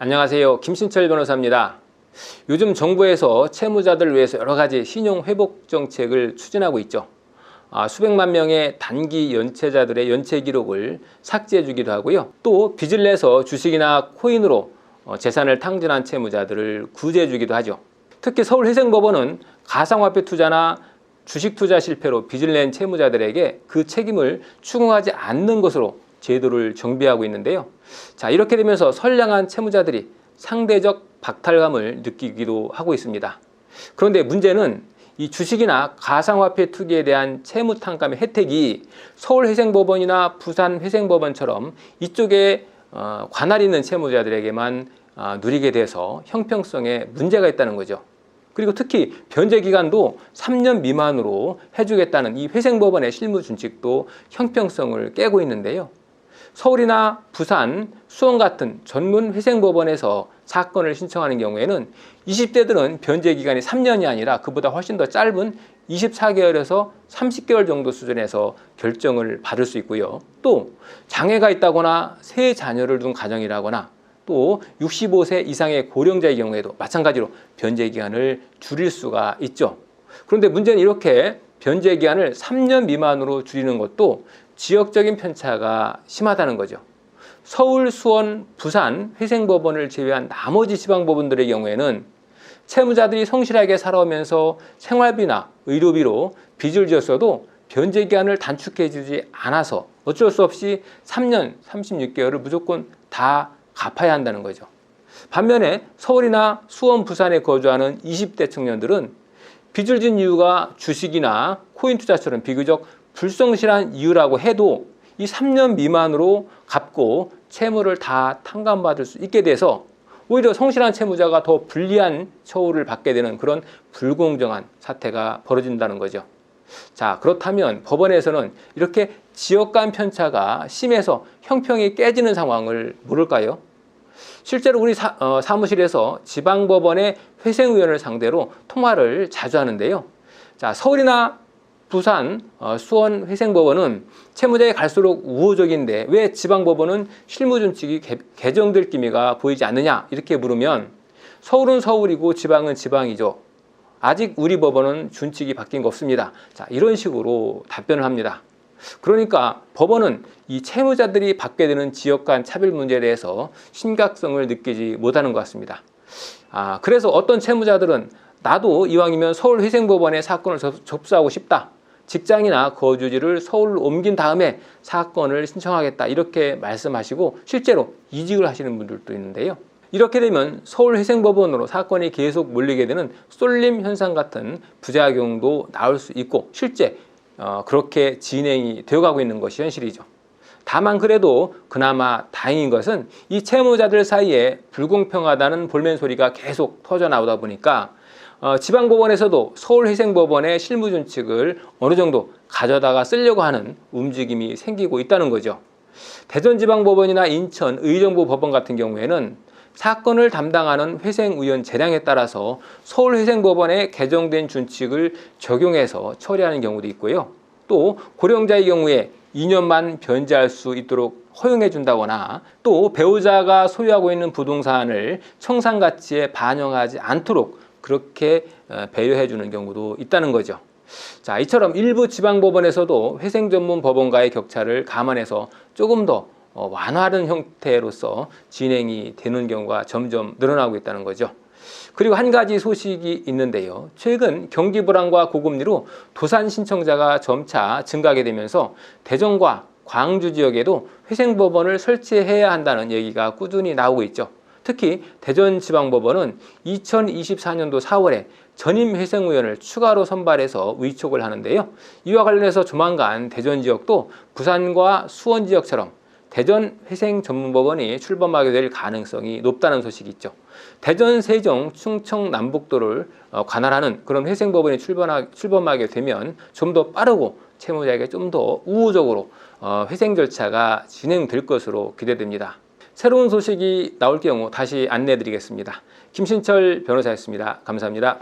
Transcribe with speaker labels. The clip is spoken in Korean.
Speaker 1: 안녕하세요. 김신철 변호사입니다. 요즘 정부에서 채무자들을 위해서 여러 가지 신용 회복 정책을 추진하고 있죠. 수백만 명의 단기 연체자들의 연체 기록을 삭제해 주기도 하고요. 또 빚을 내서 주식이나 코인으로 재산을 탕진한 채무자들을 구제해 주기도 하죠. 특히 서울회생법원은 가상화폐 투자나 주식 투자 실패로 빚을 낸 채무자들에게 그 책임을 추궁하지 않는 것으로 제도를 정비하고 있는데요. 자, 이렇게 되면서 선량한 채무자들이 상대적 박탈감을 느끼기도 하고 있습니다. 그런데 문제는 이 주식이나 가상화폐 투기에 대한 채무 탕감의 혜택이 서울회생법원이나 부산회생법원처럼 이쪽에 관할 있는 채무자들에게만 누리게 돼서 형평성에 문제가 있다는 거죠. 그리고 특히 변제 기간도 3년 미만으로 해주겠다는 이 회생법원의 실무 준칙도 형평성을 깨고 있는데요. 서울이나 부산, 수원 같은 전문 회생법원에서 사건을 신청하는 경우에는 20대들은 변제 기간이 3년이 아니라 그보다 훨씬 더 짧은 24개월에서 30개월 정도 수준에서 결정을 받을 수 있고요. 또 장애가 있다거나 세 자녀를 둔 가정이라거나 또 65세 이상의 고령자의 경우에도 마찬가지로 변제 기간을 줄일 수가 있죠. 그런데 문제는 이렇게 변제 기간을 3년 미만으로 줄이는 것도 지역적인 편차가 심하다는 거죠. 서울, 수원, 부산, 회생법원을 제외한 나머지 지방법원들의 경우에는 채무자들이 성실하게 살아오면서 생활비나 의료비로 빚을 지었어도 변제 기간을 단축해 주지 않아서 어쩔 수 없이 3년 36개월을 무조건 다 갚아야 한다는 거죠. 반면에 서울이나 수원, 부산에 거주하는 20대 청년들은 빚을 진 이유가 주식이나 코인 투자처럼 비교적 불성실한 이유라고 해도 이 3년 미만으로 갚고 채무를 다 탕감받을 수 있게 돼서 오히려 성실한 채무자가 더 불리한 처우를 받게 되는 그런 불공정한 사태가 벌어진다는 거죠. 자, 그렇다면 법원에서는 이렇게 지역 간 편차가 심해서 형평이 깨지는 상황을 모를까요? 실제로 우리 사무실에서 지방법원의 회생위원을 상대로 통화를 자주 하는데요. 자, 서울이나 부산, 수원 회생법원은 채무자에 갈수록 우호적인데 왜 지방법원은 실무준칙이 개정될 기미가 보이지 않느냐 이렇게 물으면 서울은 서울이고 지방은 지방이죠. 아직 우리 법원은 준칙이 바뀐 거 없습니다. 자, 이런 식으로 답변을 합니다. 그러니까 법원은 이 채무자들이 받게 되는 지역 간 차별 문제에 대해서 심각성을 느끼지 못하는 것 같습니다. 그래서 어떤 채무자들은 나도 이왕이면 서울회생법원에 사건을 접수하고 싶다. 직장이나 거주지를 서울로 옮긴 다음에 사건을 신청하겠다 이렇게 말씀하시고 실제로 이직을 하시는 분들도 있는데요. 이렇게 되면 서울회생법원으로 사건이 계속 몰리게 되는 쏠림 현상 같은 부작용도 나올 수 있고 실제 그렇게 진행이 되어가고 있는 것이 현실이죠. 다만 그래도 그나마 다행인 것은 이 채무자들 사이에 불공평하다는 볼멘 소리가 계속 터져 나오다 보니까 지방법원에서도 서울회생법원의 실무준칙을 어느 정도 가져다가 쓰려고 하는 움직임이 생기고 있다는 거죠. 대전지방법원이나 인천 의정부법원 같은 경우에는 사건을 담당하는 회생위원 재량에 따라서 서울회생법원에 개정된 준칙을 적용해서 처리하는 경우도 있고요. 또 고령자의 경우에 2년만 변제할 수 있도록 허용해 준다거나 또 배우자가 소유하고 있는 부동산을 청산가치에 반영하지 않도록 그렇게 배려해 주는 경우도 있다는 거죠. 자, 이처럼 일부 지방법원에서도 회생 전문 법원과의 격차를 감안해서 조금 더 완화하는 형태로서 진행이 되는 경우가 점점 늘어나고 있다는 거죠. 그리고 한 가지 소식이 있는데요. 최근 경기 불황과 고금리로 도산 신청자가 점차 증가하게 되면서 대전과 광주 지역에도 회생법원을 설치해야 한다는 얘기가 꾸준히 나오고 있죠. 특히 대전지방법원은 2024년도 4월에 전임회생위원을 추가로 선발해서 위촉을 하는데요. 이와 관련해서 조만간 대전 지역도 부산과 수원 지역처럼 대전 회생전문법원이 출범하게 될 가능성이 높다는 소식이 있죠. 대전, 세종, 충청, 남북도를 관할하는 그런 회생법원이 출범하게 되면 좀 더 빠르고 채무자에게 좀 더 우호적으로 회생 절차가 진행될 것으로 기대됩니다. 새로운 소식이 나올 경우 다시 안내해 드리겠습니다. 김신철 변호사였습니다. 감사합니다.